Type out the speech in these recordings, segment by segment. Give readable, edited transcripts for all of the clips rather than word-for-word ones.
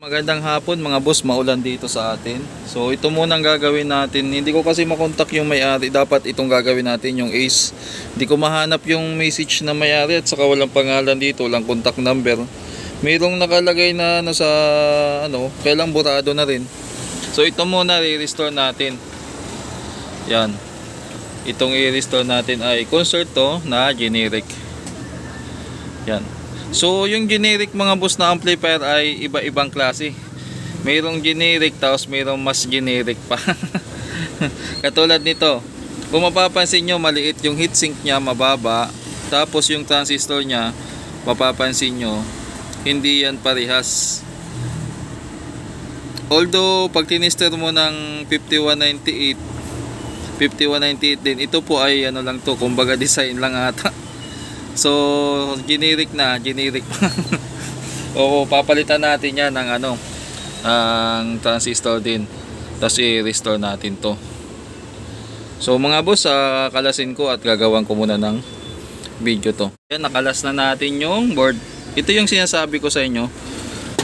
Magandang hapon mga boss, maulan dito sa atin. So ito muna ang gagawin natin. Hindi ko kasi makontak yung may-ari. Dapat itong gagawin natin, yung Ace. Hindi ko mahanap yung message na may-ari at saka walang pangalan dito, walang contact number. Mayroong nakalagay na sa kailang burado na rin. So ito muna i-restore natin. Yan. Itong i-restore natin ay concerto na generic. Yan. So yung generic mga boss na amplifier ay iba-ibang klase. Mayroong generic tapos mayroong mas generic pa. Katulad nito. Kung mapapansin nyo, maliit yung heatsink nya, mababa. Tapos yung transistor nya, mapapansin nyo, hindi yan parehas. Although pag tinister mo ng 5198 din, ito po ay lang to, kumbaga design lang ata. So generic na, generic. O papalitan natin yan ng ang transistor din. Tapos i-restore natin to. So mga boss, kalasin ko at gagawan ko muna ng video to. Yan, nakalas na natin yung board. Ito yung sinasabi ko sa inyo.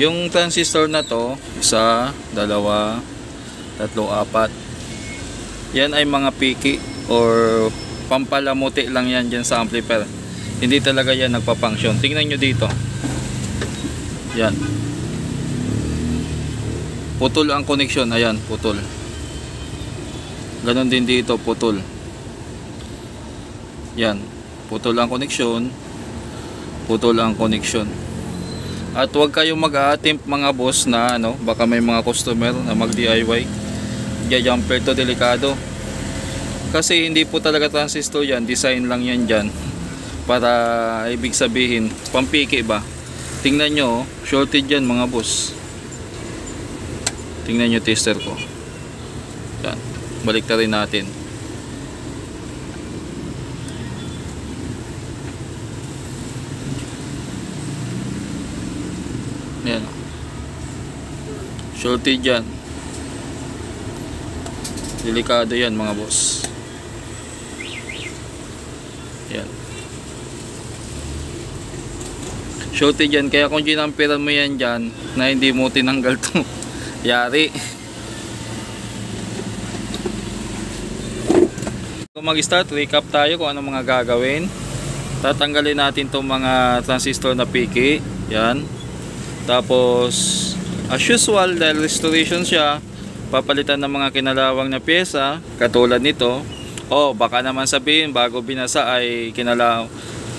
Yung transistor na to, 1, 2, 3, 4. Yan ay mga piki or pampalamuti lang yan dyan sa amplifier. Hindi talaga yan nagpa-function. Tingnan nyo dito. Yan. Putol ang connection. Ayan, putol. Ganon din dito, putol. Yan. Putol ang connection. Putol ang connection. At huwag kayong mag-a-attempt mga boss na baka may mga customer na mag-DIY. Jumper to, delikado. Kasi hindi po talaga transistor yan. Design lang yan dyan. Para ibig sabihin pampiki ba. Tingnan nyo, shorted yan mga boss. Tingnan nyo tester ko. Yan. Balik na rin natin. Yan. Shorted yan. Delikado yan mga boss. Yan. Shorted yan, kaya kung ginamperan mo yan dyan na hindi mo tinanggal to, yari. Kung mag-start, recap tayo kung anong mga gagawin. Tatanggalin natin tong mga transistor na piki. Yan. Tapos as usual, dahil restoration siya, papalitan ng mga kinalawang na pyesa katulad nito. Baka naman sabihin bago binasa ay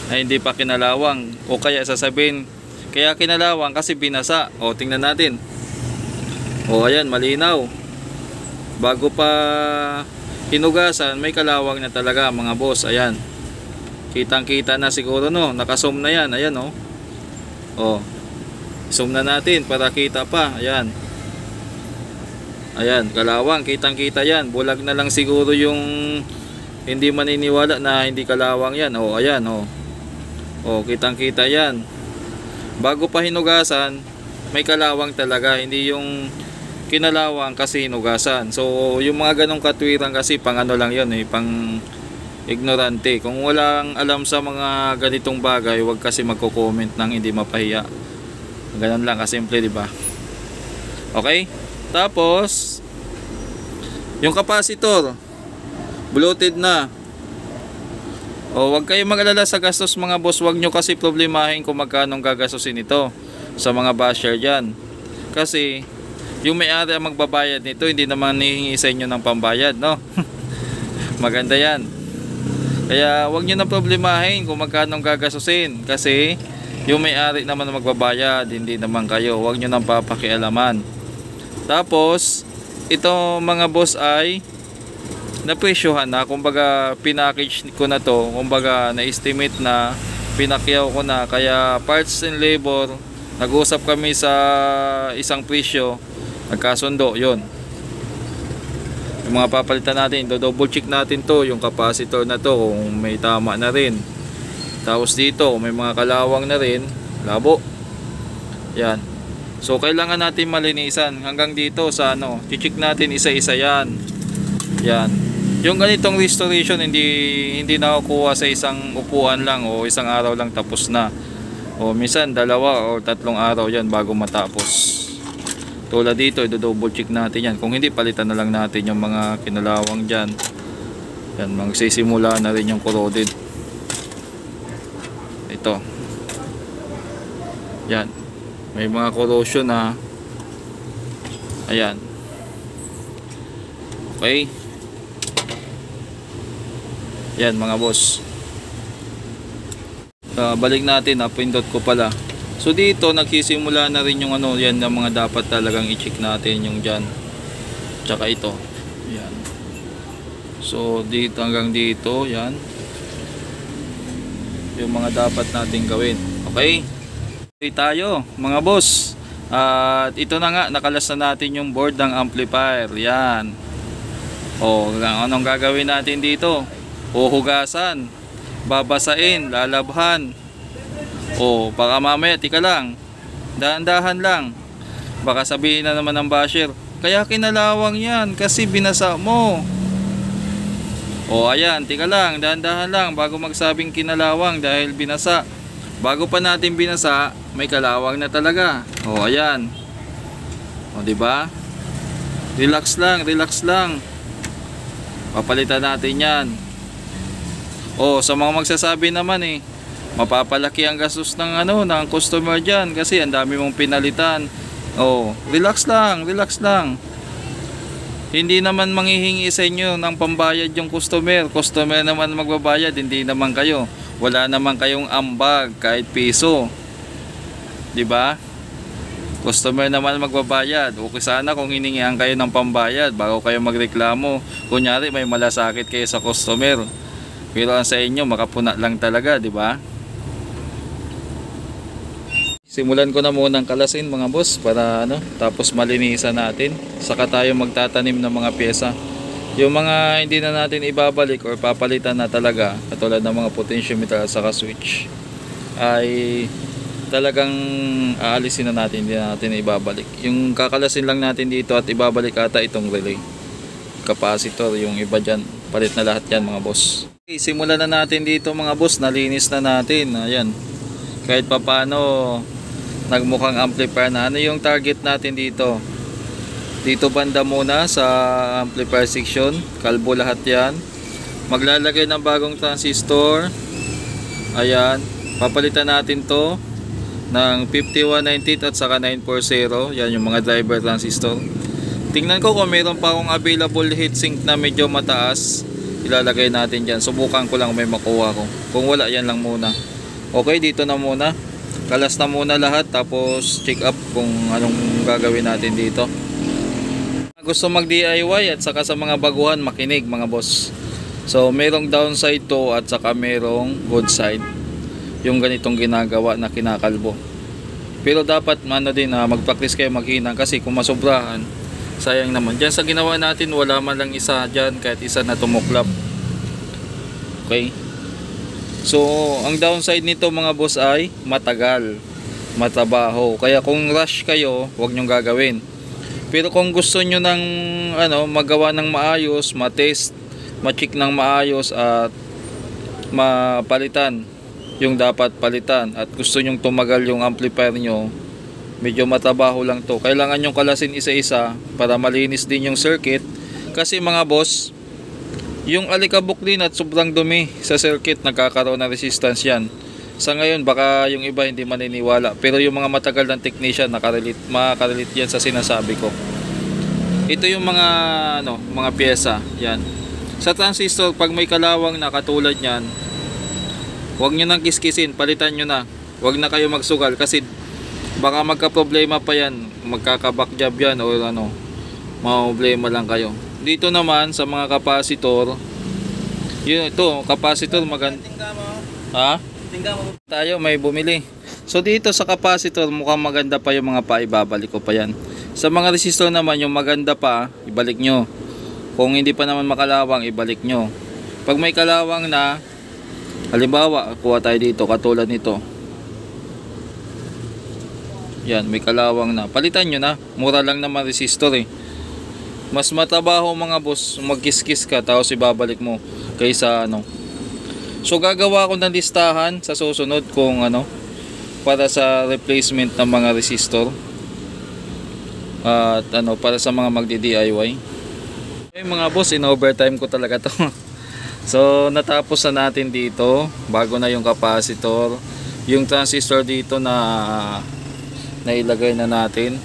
hindi pa kinalawang, o kaya sasabihin kaya kinalawang kasi binasa. Tingnan natin. Ayan, malinaw. Bago pa hinugasan, may kalawang na talaga mga boss. Ayan, kitang kita na siguro nakazoom na yan. Ayan zoom na natin para kita pa. Ayan, ayan, kalawang, kitang kita yan. Bulag na lang siguro yung hindi maniniwala na hindi kalawang yan. Ayan kitang kita yan. Bago pa hinugasan, may kalawang talaga, hindi yung kinalawang kasi hinugasan. So yung mga ganong katwiran kasi pang lang yun, pang ignorante. Kung walang alam sa mga ganitong bagay, wag kasi magko-comment ng hindi mapahiya. Ganon lang kasimple, di ba? Okay? Tapos yung capacitor bloated na. Huwag kayong mag-alala sa gastos mga boss. Huwag nyo kasi problemahin kung magkano gagastusin ito sa mga basher dyan. Kasi yung may-ari ang magbabayad nito, hindi naman hihingi sa inyo ng pambayad, no? Maganda yan. Kaya huwag nyo na problemahin kung magkano gagastusin. Kasi yung may-ari naman ang magbabayad, hindi naman kayo. Huwag nyo nang papakialaman. Tapos ito mga boss ay napresyohan na, kumbaga pinackage ko na to, kumbaga na-estimate na, pinakyaw ko na, kaya parts and labor, nag-usap kami sa isang presyo, nagkasundo, yon. Yung mga papalitan natin, double check natin to, yung capacitor na to, kung may tama na rin. Tapos dito, may mga kalawang na rin, labo. Yan. So kailangan natin malinisan hanggang dito sa check natin isa-isa yan. Yan. Yung ganitong restoration hindi nakukuha sa isang upuan lang o isang araw lang tapos na. O minsan 2 o 3 araw yan bago matapos. Tulad dito, i-double check natin yan. Kung hindi, palitan na lang natin yung mga kinalawang dyan. Yan, magsisimula na rin yung corroded. Ito. Yan. May mga corrosion na. Ayan. Okay. Yan mga boss. Balik natin, pindot ko pala. So dito nagsisimula na rin yung ano, yan ang mga dapat talagang i-check natin, yung dyan. Tsaka ito. Yan. So dito hanggang dito, yan. Yung mga dapat natin gawin. Okay? Okay tayo mga boss. At ito na nga, nakalas na natin yung board ng amplifier. Yan. O, anong gagawin natin dito? Huhugasan, babasain, lalabhan. O, baka mamaya, tika lang, dahan-dahan lang, baka sabihin na naman ng basher, kaya kinalawang yan kasi binasa mo. O ayan, tika lang, dahan-dahan lang bago magsabing kinalawang dahil binasa. Bago pa natin binasa, may kalawang na talaga. O ayan. O diba? Relax lang, relax lang. Papalitan natin yan. O sa mga magsasabi naman mapapalaki ang gastos ng ng customer diyan kasi ang dami mong pinalitan. Oh, relax lang, relax lang. Hindi naman manghihingi sa inyo ng pambayad yung customer. Customer naman magbabayad, hindi naman kayo. Wala naman kayong ambag kahit piso. 'Di ba? Customer naman magbabayad. Okay sana kung hiningihan kayo ng pambayad bago kayo magreklamo. Kunyari may malasakit kayo sa customer. Pero ang sa inyo makapuna lang talaga, 'di ba? Simulan ko na muna ng kalasin mga boss para tapos malinisan natin. Saka tayo magtatanim ng mga pyesa. Yung mga hindi na natin ibabalik or papalitan na talaga, katulad ng mga potentiometer at saka switch, ay talagang aalisin na natin, hindi na natin ibabalik. Yung kakalasin lang natin dito at ibabalik ata itong relay, capacitor, yung iba dyan, palit na lahat yan mga boss. Okay, simulan na natin dito mga boss, nalinis na natin. Ayan, kahit papano nagmukhang amplifier na. Ano yung target natin dito? Dito banda muna sa amplifier section, kalbo lahat yan. Maglalagay ng bagong transistor. Ayan, papalitan natin to ng 5198 at saka 940. Yan yung mga driver transistor. Tingnan ko kung meron pa akong available heatsink na medyo mataas, ilalagay natin dyan. Subukan ko lang may makuha ko. Kung wala, yan lang muna. Okay, dito na muna. Kalas na muna lahat, tapos check up kung anong gagawin natin dito. Gusto mag DIY at saka sa mga baguhan, makinig mga boss. So merong downside to at saka merong good side yung ganitong ginagawa na kinakalbo. Pero dapat mag-practice kayo maghinang kasi kung masobrahan, sayang naman. Diyan sa ginawa natin, wala man lang isa dyan, kahit isa na tumuklap. Okay, so ang downside nito mga boss ay matagal, matabaho. Kaya kung rush kayo, huwag nyong gagawin. Pero kung gusto nyo ng magawa ng maayos, matest, ma-check ng maayos at mapalitan yung dapat palitan, at gusto nyong tumagal yung amplifier nyo, medyo matabaho lang to, kailangan nyong kalasin isa-isa para malinis din yung circuit. Kasi mga boss, yung alikabok din at sobrang dumi sa circuit, nagkakaroon ng resistance yan. Sa ngayon baka yung iba hindi maniniwala, pero yung mga matagal ng technician makakarelate yan sa sinasabi ko. Ito yung mga pyesa yan. Sa transistor, pag may kalawang na katulad yan, huwag nyo nang kiskisin, palitan nyo na. Huwag na kayo magsugal kasi baka magka-problema pa yan, magkaka-backjab yan o problema lang kayo. Dito naman sa mga capacitor, ito capacitor maganda. Ha? Tayo may bumili. So dito sa capacitor mukhang maganda pa yung mga paibabalik ko pa yan. Sa mga resistor naman yung maganda pa, ibalik nyo. Kung hindi pa naman makalawang, ibalik nyo. Pag may kalawang na, halimbawa kuha tayo dito katulad nito, yan may kalawang na, palitan nyo na. Mura lang naman resistor Mas matabaho mga boss, magkiskis ka tapos ibabalik mo kaysa So gagawa ko ng listahan sa susunod kung para sa replacement ng mga resistor. At ano, para sa mga magdi-DIY. Okay mga boss, in-overtime ko talaga to. So natapos na natin dito. Bago na yung capacitor. Yung transistor dito na nailagay na natin.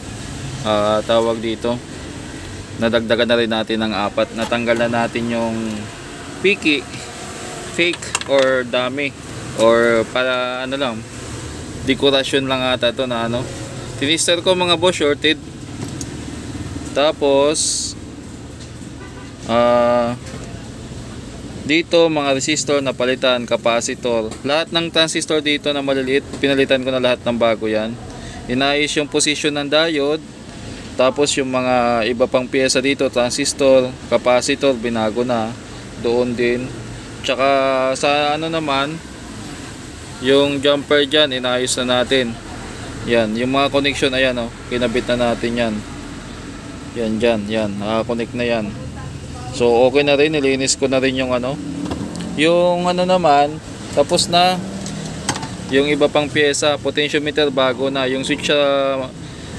Tawag dito, nadagdagan na rin natin ng 4. Natanggal na natin yung picky, fake or dummy, or para ano lang, dekorasyon lang ata to na ano. Tinister ko mga boss, shorted. Tapos dito mga resistor na palitan, capacitor, lahat ng transistor dito na maliliit pinalitan ko na lahat ng bago yan. Inayos yung position ng diode. Tapos yung mga iba pang piyesa dito, transistor, capacitor, binago na doon din. Tsaka sa ano naman, yung jumper dyan, inayos na natin. Yan, yung mga connection, ayan o, kinabit na natin yan. Yan dyan, yan, nakakonect na yan. So okay na rin, nilinis ko na rin yung ano. Yung ano naman, tapos na. Yung iba pang piyesa, potentiometer bago na. Yung switch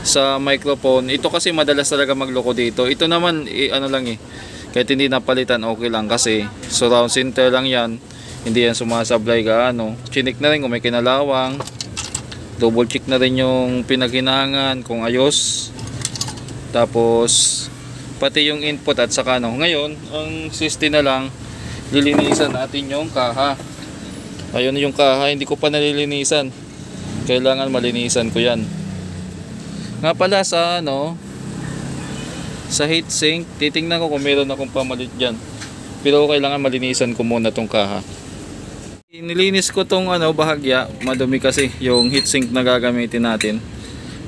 sa microphone, ito kasi madalas talaga magloko dito. Ito naman, ano lang kahit hindi napalitan, okay lang kasi surround center lang yan. Hindi yan sumasablay ka ano. Chinik na rin kung may kinalawang. Double check na rin yung pinaghinangan kung ayos. Tapos pati yung input at saka ano. Ngayon, ang system na lang, lilinisan natin yung kaha. Ayun yung kaha, hindi ko pa nalilinisan. Kailangan malinisan ko yan. Nga pala sa ano, sa heatsink, titingnan ko kung meron akong pamalit dyan. Pero kailangan malinisan ko muna tong kaha. Nilinis ko tong ano, bahagya, madumi kasi yung heatsink na gagamitin natin.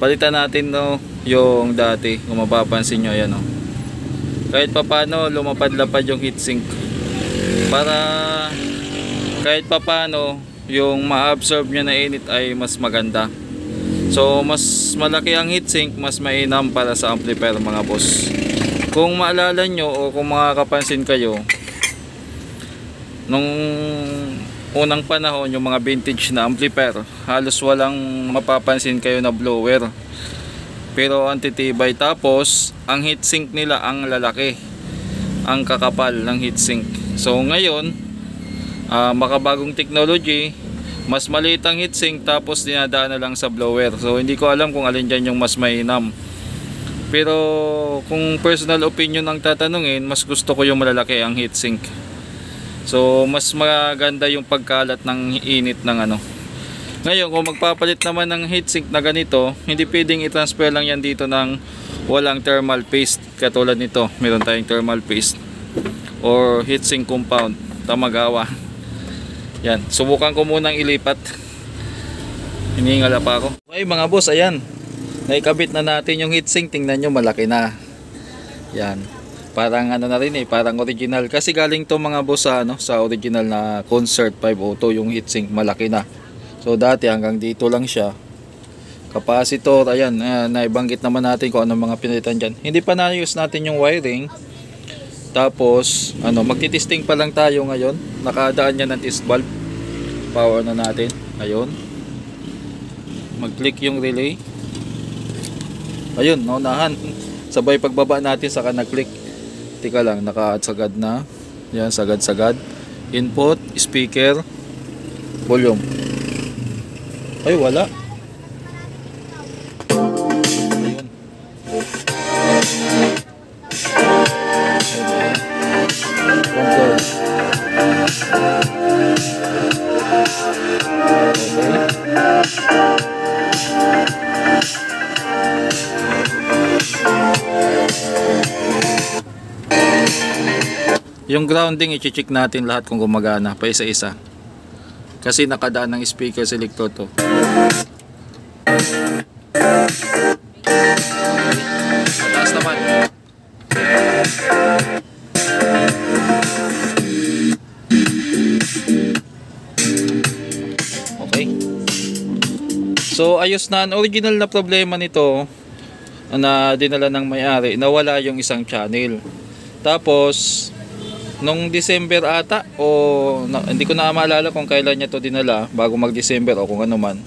Palitan natin no, yung dati, kung mapapansin nyo, ayan o. Kahit papano lumapad-lapad yung heatsink. Para kahit papano yung ma-absorb nyo na init ay mas maganda. So mas malaki ang heatsink, mas mainam para sa amplifier mga boss. Kung maalala nyo o kung makakapansin kayo, nung unang panahon yung mga vintage na amplifier, halos walang mapapansin kayo na blower. Pero ang titibay, tapos ang heatsink nila ang lalaki, ang kakapal ng heatsink. So ngayon, makabagong technology, mas maliit ang heatsink tapos dinadaan na lang sa blower. So hindi ko alam kung alin dyan yung mas mainam. Pero kung personal opinion ang tatanungin, mas gusto ko yung malalaki ang heatsink. So mas maganda yung pagkalat ng init ng ano. Ngayon kung magpapalit naman ng heatsink na ganito, hindi pwedeng i-transfer lang yan dito ng walang thermal paste. Katulad nito, meron tayong thermal paste or heatsink compound, Tamagawa. Yan, subukan ko munang ilipat. Hinihingala pa ako. Okay mga boss, ayan. Naikabit na natin yung heatsink. Tingnan nyo, malaki na. Yan. Parang ano na rin parang original. Kasi galing to mga boss sa, ano, sa original na Concert 502 yung heatsink. Malaki na. So dati hanggang dito lang siya. Capacitor, ayan. Naibanggit naman natin kung anong mga pinalitan dyan. Hindi pa na-use natin yung wiring. Tapos, ano, magti-testing pa lang tayo ngayon. Nakadaan yan ng test valve. Power na natin. Ayun. Mag-click yung relay. Ayun, naunahan. Sabay pagbaba natin saka nag-click. Tika lang, naka-sagad na. Yan, sagad-sagad. Input, speaker, volume. Ay, wala. Ayun. Control. Yung grounding, i-check natin lahat kung gumagana pa isa-isa. Kasi nakadaan ng speaker selector to. Mataas naman. Okay. So ayos na. Ang original na problema nito na dinala ng may-ari, nawala yung isang channel. Tapos nung December ata o hindi ko na maalala kung kailan niya to dinala, bago mag-December o kung ano man.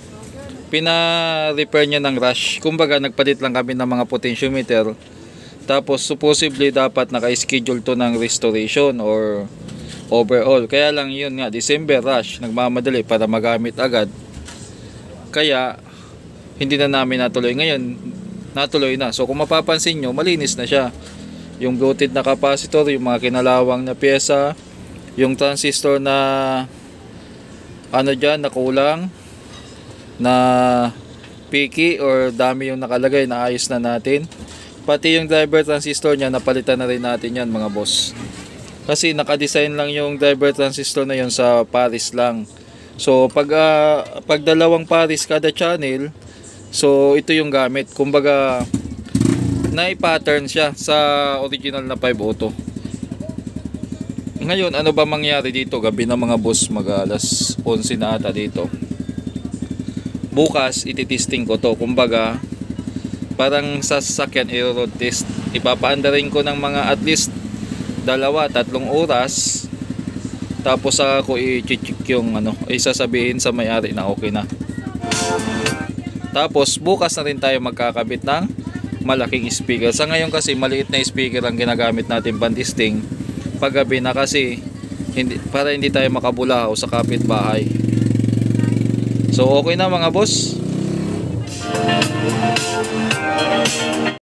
pina-repair niya ng rush. Kumbaga nagpalit lang kami ng mga potentiometer. Tapos supposedly dapat naka-schedule to ng restoration or overall. Kaya lang yun nga, December rush, nagmamadali para magamit agad. Kaya hindi na namin natuloy. Ngayon natuloy na. So kung mapapansin nyo, malinis na siya. Yung bloated na capacitor, yung mga kinalawang na pyesa, yung transistor na ano dyan, na kulang, na picky or dami yung nakalagay, naayos na natin. Pati yung driver transistor niya, napalitan na rin natin yan mga boss. Kasi nakadesign lang yung driver transistor na yun sa Paris lang. So pag dalawang Paris kada channel, so ito yung gamit. Kumbaga nai-pattern siya sa original na 502. Ngayon, ano ba mangyari dito? Gabi na mga boss, mag-alas 11 na ata dito. Bukas, ititesting ko to. Kumbaga, parang sa sasakyan, i-road test. Ipapaanda rin ko ng mga at least 2-3 oras. Tapos ako i-check yung isasabihin sa may-ari na okay na. Tapos, bukas na rin tayo magkakabit ng malaking speaker. Sa ngayon kasi maliit na speaker ang ginagamit natin pandisting. Paggabi na kasi para hindi tayo makabulahaw sa kapitbahay. So okay na mga boss.